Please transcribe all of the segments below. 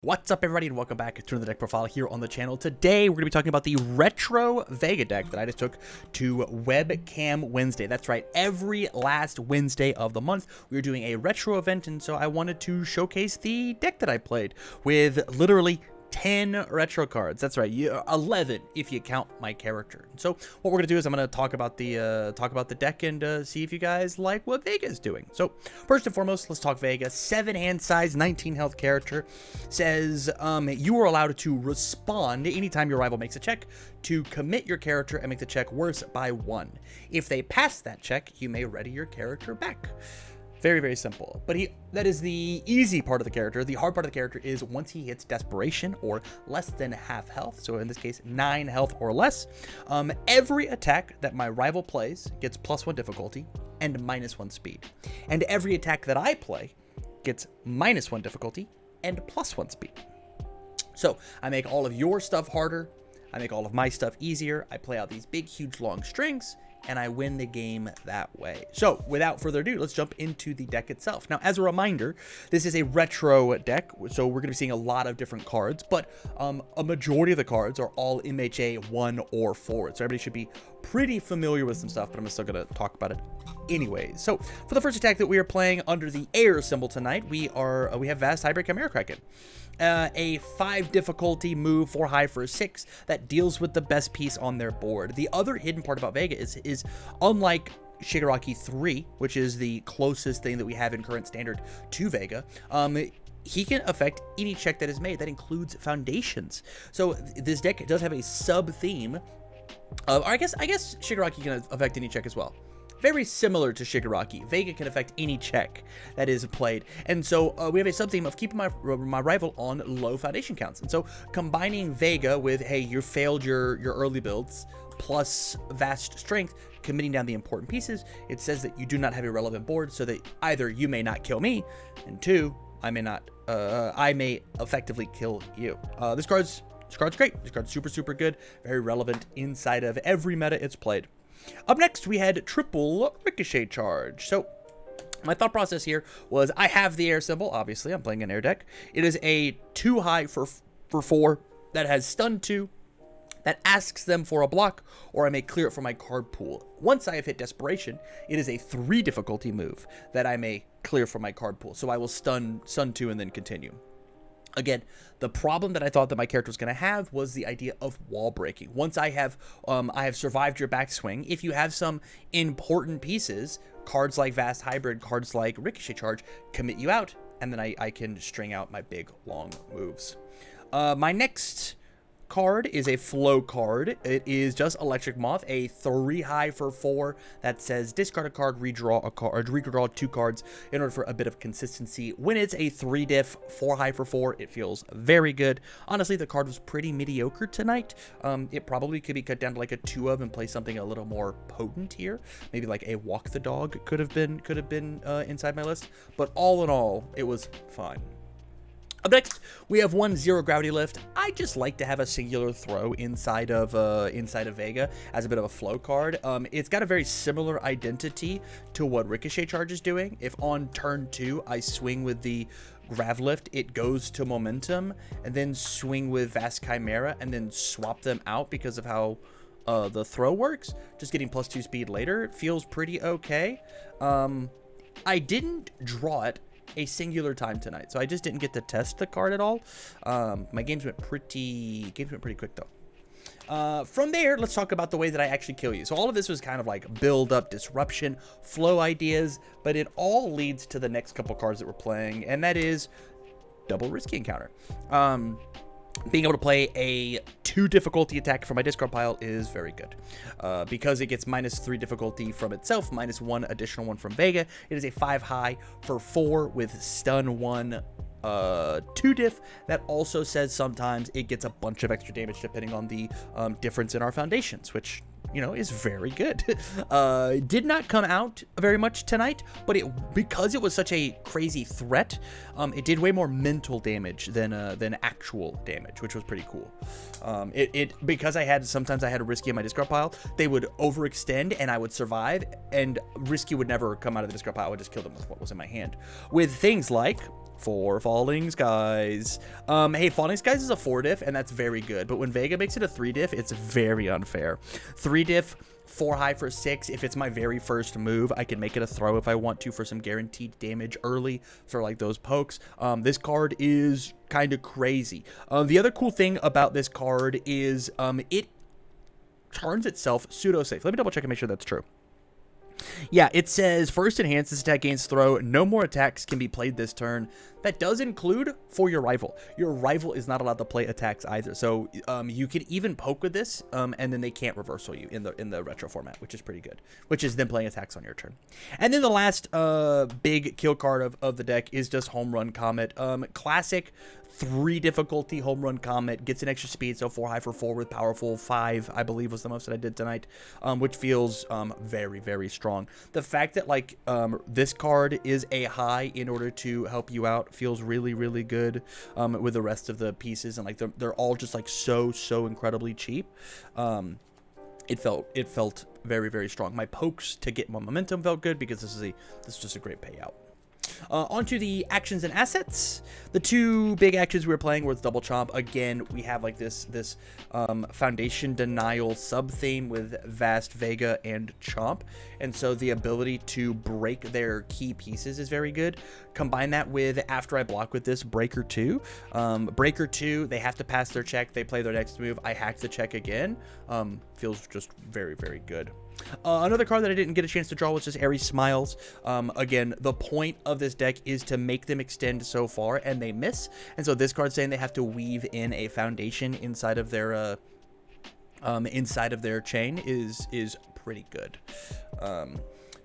What's up, everybody, and welcome back to another deck profile here on the channel. Today, we're going to be talking about the retro Vega deck that I just took to Webcam Wednesday. That's right, every last Wednesday of the month, we're doing a retro event, and so I wanted to showcase the deck that I played with literally 10 retro cards. That's right, 11 if you count my character. So what we're gonna do is I'm gonna talk about the deck and see if you guys like what Vega is doing. So first and foremost, let's talk Vega. 7 hand size, 19 health character. Says you are allowed to respond anytime your rival makes a check to commit your character and make the check worse by 1. If they pass that check, you may ready your character back. Very, very simple. But that is the easy part of the character. The hard part of the character is once he hits desperation or less than half health, so in this case 9 health or less, every attack that my rival plays gets +1 difficulty and -1 speed. And every attack that I play gets -1 difficulty and +1 speed. So I make all of your stuff harder, I make all of my stuff easier, I play out these big, huge, long strings, and I win the game that way. So without further ado, let's jump into the deck itself. Now, as a reminder, this is a retro deck, so we're going to be seeing a lot of different cards, but a majority of the cards are all MHA 1 or forward, so everybody should be pretty familiar with some stuff, but I'm still going to talk about it anyways. So for the first attack that we are playing under the air symbol tonight, we have Vast Hybrid Chimera Kraken. A 5 difficulty move, 4 high for a 6 that deals with the best piece on their board. The other hidden part about Vega is unlike Shigaraki 3, which is the closest thing that we have in current standard to Vega, he can affect any check that is made. That includes foundations. So this deck does have a sub-theme of, I guess Shigaraki can affect any check as well. Very similar to Shigaraki, Vega can affect any check that is played. And so we have a sub-theme of keeping my rival on low foundation counts. And so combining Vega with, hey, you failed your early builds, plus vast strength, committing down the important pieces, it says that you do not have a relevant board, so that either you may not kill me, and 2, I may effectively kill you. This card's great. This card's super good, very relevant inside of every meta it's played. Up next, we had triple Ricochet Charge. So my thought process here was I have the air symbol. Obviously, I'm playing an air deck. It is a 2 high for 4 that has stun 2, that asks them for a block, or I may clear it from my card pool. Once I have hit desperation, it is a 3 difficulty move that I may clear from my card pool. So I will stun 2 and then continue. Again, the problem that I thought that my character was going to have was the idea of wall breaking. Once I have survived your backswing, if you have some important pieces, cards like Vast Hybrid, cards like Ricochet Charge, commit you out, and then I can string out my big, long moves. My next card is a flow card. It is just Electric Moth, a 3 high for 4 that says discard a card, redraw a card, redraw 2 cards in order for a bit of consistency. When it's a 3 diff, 4 high for 4, it feels very good. Honestly, the card was pretty mediocre tonight. It probably could be cut down to like a 2 of and play something a little more potent here. Maybe like a Walk the Dog could have been inside my list. But all in all, it was fine. Up next, we have 1 0 Gravity Lift. I just like to have a singular throw inside of Vega as a bit of a flow card. It's got a very similar identity to what Ricochet Charge is doing. If on turn 2 I swing with the Grav Lift, it goes to momentum, and then swing with Vast Chimera, and then swap them out because of how the throw works. Just getting +2 speed later feels pretty okay. I didn't draw it a singular time tonight, so I just didn't get to test the card at all. My games went pretty quick though. From there, let's talk about the way that I actually kill you. So all of this was kind of like build up, disruption, flow ideas, but it all leads to the next couple cards that we're playing, and that is double risky encounter. Being able to play a 2 difficulty attack from my discard pile is very good. Because it gets -3 difficulty from itself, -1 additional one from Vega. It is a 5 high for 4 with stun 1, 2 diff. That also says sometimes it gets a bunch of extra damage depending on the difference in our foundations, which, you know, is very good. Did not come out very much tonight, but because it was such a crazy threat, it did way more mental damage than actual damage, which was pretty cool. Because sometimes I had a risky in my discard pile, they would overextend and I would survive, and risky would never come out of the discard pile. I would just kill them with what was in my hand. With things like 4 Falling Skies. Hey, Falling Skies is a 4 diff, and that's very good. But when Vega makes it a 3 diff, it's very unfair. 3 diff, 4 high for 6. If it's my very first move, I can make it a throw if I want to for some guaranteed damage early for like those pokes. This card is kind of crazy. The other cool thing about this card is it turns itself pseudo safe. Let me double check and make sure that's true. Yeah, it says first enhance, this attack gains throw. No more attacks can be played this turn. That does include for your rival. Your rival is not allowed to play attacks either. So you can even poke with this, and then they can't reversal you in the retro format, which is pretty good. Which is them playing attacks on your turn. And then the last big kill card of the deck is just Home Run Comet. Classic 3 difficulty Home Run Comet, gets an extra speed, so 4 high for 4 with powerful. 5, I believe, was the most that I did tonight, which feels very, very strong. The fact that like this card is a high in order to help you out feels really, really good with the rest of the pieces, and like they're all just like so incredibly cheap. It felt very, very strong. My pokes to get more momentum felt good because this is just a great payout. Onto the actions and assets. The 2 big actions we were playing was Double Chomp. Again, we have like this Foundation Denial sub-theme with Vast, Vega, and Chomp. And so the ability to break their key pieces is very good. Combine that with, after I block with this, Breaker 2. Breaker 2, they have to pass their check. They play their next move. I hack the check again. Feels just very, very good. Another card that I didn't get a chance to draw was just Aries Smiles. Again, the point of this deck is to make them extend so far, and they miss. And so this card's saying they have to weave in a foundation inside of their chain is pretty good.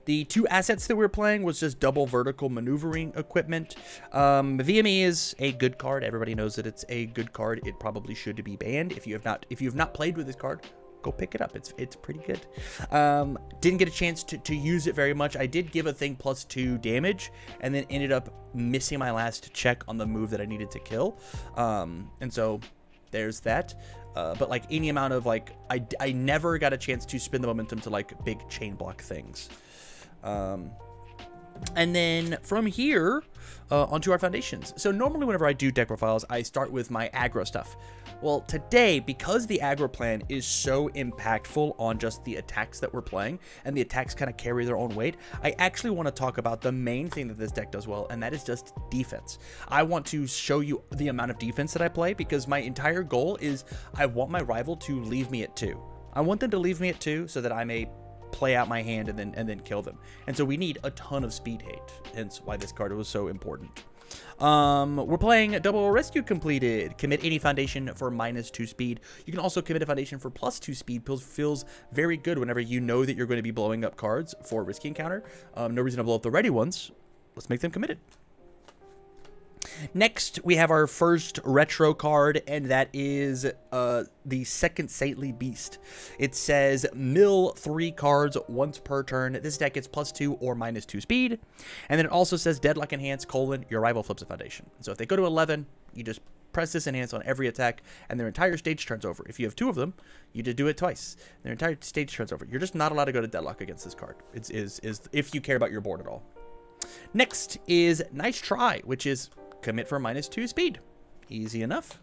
The 2 assets that we were playing was just double vertical maneuvering equipment. VME is a good card. Everybody knows that it's a good card. It probably should be banned. If you have not played with this card, go pick it up. It's pretty good. Didn't get a chance to use it very much. I did give a thing +2 damage, and then ended up missing my last check on the move that I needed to kill. And so there's that. But like any amount of like, I never got a chance to spin the momentum to like big chain block things. And then from here, onto our foundations. So normally whenever I do deck profiles, I start with my aggro stuff. Well, today, because the aggro plan is so impactful on just the attacks that we're playing, and the attacks kind of carry their own weight, I actually want to talk about the main thing that this deck does well, and that is just defense. I want to show you the amount of defense that I play, because my entire goal is I want my rival to leave me at 2. I want them to leave me at 2 so that I may play out my hand and then kill them. And so we need a ton of speed hate, hence why this card was so important. We're playing Double Rescue Completed. Commit any foundation for -2 speed. You can also commit a foundation for +2 speed. Feels very good whenever you know that you're going to be blowing up cards for risky encounter. No reason to blow up the ready ones. Let's make them committed. Next, we have our first retro card, and that is the Second Saintly Beast. It says mill 3 cards once per turn. This deck gets +2 or -2 speed. And then it also says Deadlock Enhance, your rival flips a foundation. So if they go to 11, you just press this enhance on every attack, and their entire stage turns over. If you have 2 of them, you just do it twice. Their entire stage turns over. You're just not allowed to go to Deadlock against this card. It's if you care about your board at all. Next is Nice Try, which is commit for -2 speed. Easy enough.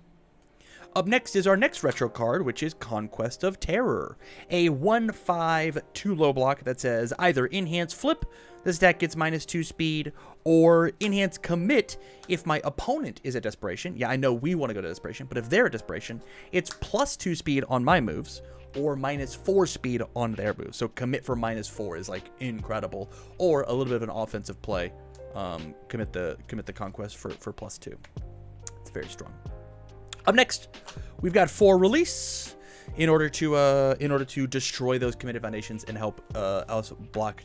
Up next is our next retro card, which is Conquest of Terror. A 1/5 2 low block that says either Enhance Flip, this deck gets -2 speed, or Enhance Commit if my opponent is at Desperation. Yeah, I know we want to go to Desperation, but if they're at Desperation, it's +2 speed on my moves, or -4 speed on their moves. So commit for -4 is like incredible, or a little bit of an offensive play. Commit the Conquest for +2. It's very strong. Up next, we've got 4 Release in order to destroy those committed foundations and help us block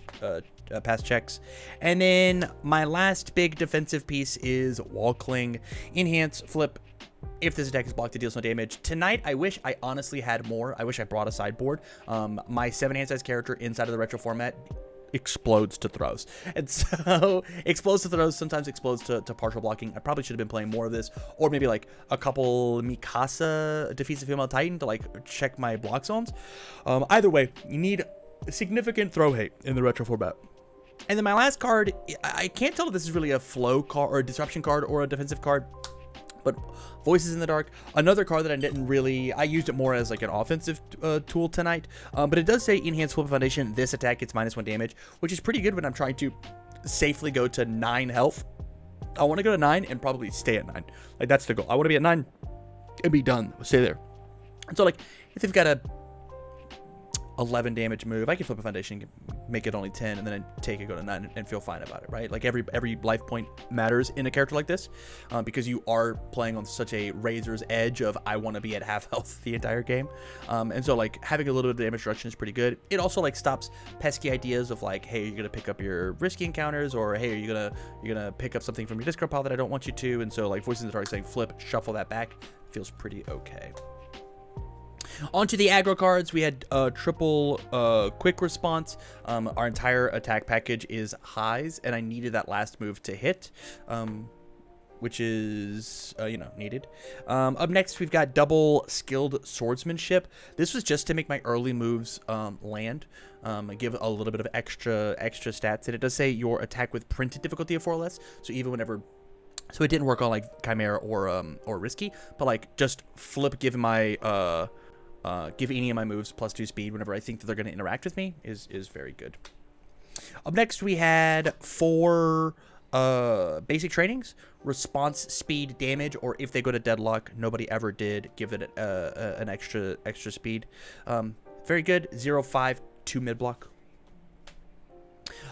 pass checks. And then my last big defensive piece is Wall Cling. Enhance Flip if this attack is blocked, it deals no damage. Tonight, I wish I honestly had more. I wish I brought a sideboard. My 7-hand size character inside of the retro format explodes to throws, and so explodes to throws, sometimes explodes to partial blocking. I probably should have been playing more of this, or maybe like a couple Mikasa defeats the female titan to like check my block zones. Either way, you need significant throw hate in the retro format. And then my last card, I can't tell if this is really a flow card or a disruption card or a defensive card, but Voices in the Dark, another card that I used it more as like an offensive tool tonight, but it does say Enhanced Flip Foundation, this attack gets -1 damage, which is pretty good when I'm trying to safely go to 9 health. I want to go to 9 and probably stay at 9. Like, that's the goal. I want to be at 9 and be done. Stay there. And so, like, if they've got a 11 damage move, I can flip a foundation, make it only 10, and then take it, go to 9, and feel fine about it, right? Like, every life point matters in a character like this, because you are playing on such a razor's edge of I want to be at half health the entire game, and so like having a little bit of damage reduction is pretty good. It also like stops pesky ideas of like, hey, you're gonna pick up your risky encounters, or hey, you're gonna pick up something from your discard pile that I don't want you to, and so like Voices in the Dark saying flip, shuffle that back, feels pretty okay. Onto the aggro cards, we had triple quick response. Our entire attack package is highs, and I needed that last move to hit, which is, needed. Up next, we've got double skilled swordsmanship. This was just to make my early moves land, give a little bit of extra stats. And it does say your attack with printed difficulty of 4 or less, so even whenever... So it didn't work on, like, Chimera or Risky, but, like, just flip, give my... give any of my moves +2 speed whenever I think that they're going to interact with me is very good. Up next, we had 4 basic trainings: response, speed, damage, or if they go to deadlock, nobody ever did, give it an extra speed. Very good. 0, 5, 2 mid block.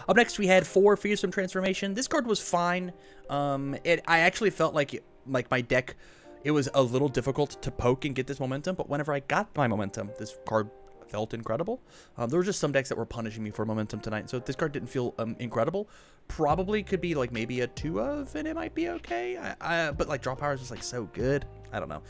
Up next, we had 4 fearsome transformation. This card was fine. I actually felt like my deck, it was a little difficult to poke and get this momentum, but whenever I got my momentum, this card felt incredible. There were just some decks that were punishing me for momentum tonight, so this card didn't feel incredible. Probably could be like maybe a 2 of, and it might be okay. But like draw power is just like so good. I don't know.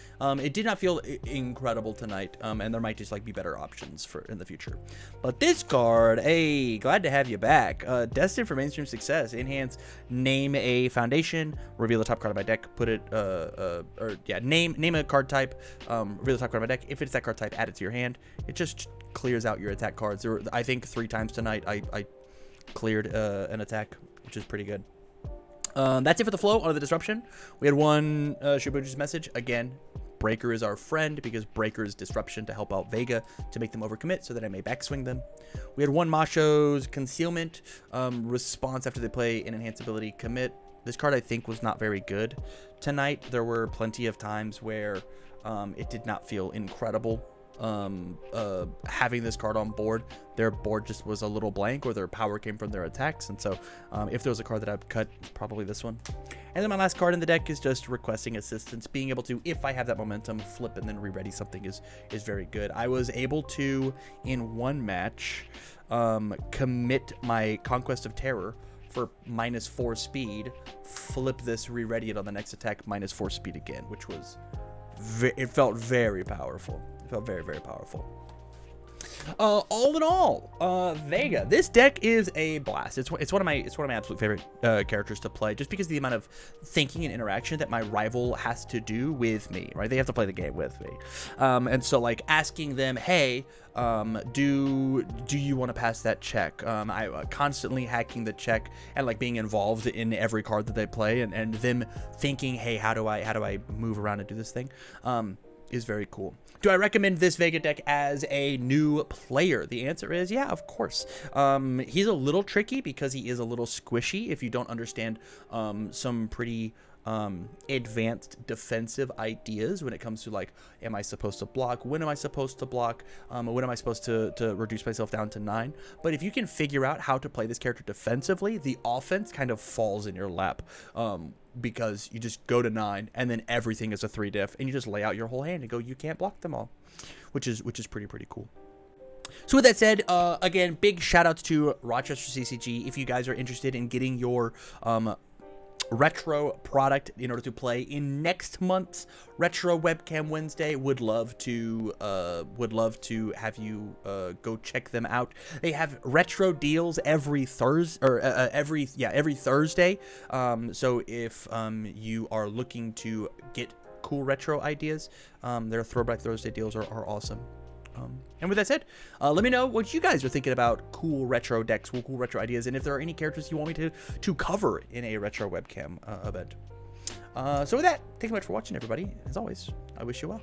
It did not feel incredible tonight, and there might just like be better options for in the future. But this card, hey, glad to have you back. Destined for mainstream success. Enhance, name a foundation, reveal the top card of my deck, put it, name a card type, reveal the top card of my deck. If it's that card type, add it to your hand. It just clears out your attack cards. There were, I think 3 times tonight I cleared an attack, which is pretty good. That's it for the flow. On the disruption, we had one Shibuji's message. Again, Breaker is our friend because Breaker is disruption to help out Vega to make them overcommit so that I may backswing them. We had one Masho's concealment response after they play an enhanced ability commit. This card I think was not very good tonight. There were plenty of times where it did not feel incredible. Having this card on board, their board just was a little blank, or their power came from their attacks, and so if there was a card that I'd cut, it's probably this one. And then my last card in the deck is just requesting assistance. Being able to, if I have that momentum, flip and then re-ready something is very good. I was able to, in one match, commit my Conquest of Terror for -4 speed, flip this, re-ready it on the next attack, -4 speed again, which was it felt very powerful. It felt very, very powerful. All in all, Vega. This deck is a blast. It's one of my absolute favorite characters to play, just because of the amount of thinking and interaction that my rival has to do with me. Right? They have to play the game with me, and so like asking them, hey, do you want to pass that check? I constantly hacking the check and like being involved in every card that they play, and them thinking, hey, how do I move around and do this thing? Is very cool. Do I recommend this Vega deck as a new player? The answer is yeah, of course. He's a little tricky because he is a little squishy if you don't understand some pretty advanced defensive ideas when it comes to like, am I supposed to block? When am I supposed to block? When am I supposed to reduce myself down to 9? But if you can figure out how to play this character defensively, the offense kind of falls in your lap. Because you just go to 9 and then everything is a 3 diff and you just lay out your whole hand and go, you can't block them all, which is pretty cool. So with that said, again, big shout outs to Rochester CCG. If you guys are interested in getting your retro product in order to play in next month's Retro Webcam Wednesday, would love to have you go check them out. They have retro deals every Thursday, or every Thursday. So if you are looking to get cool retro ideas, their Throwback Thursday deals are awesome. And with that said, let me know what you guys are thinking about cool retro decks, cool retro ideas, and if there are any characters you want me to cover in a retro webcam event. So with that, thanks so much for watching, everybody. As always, I wish you well.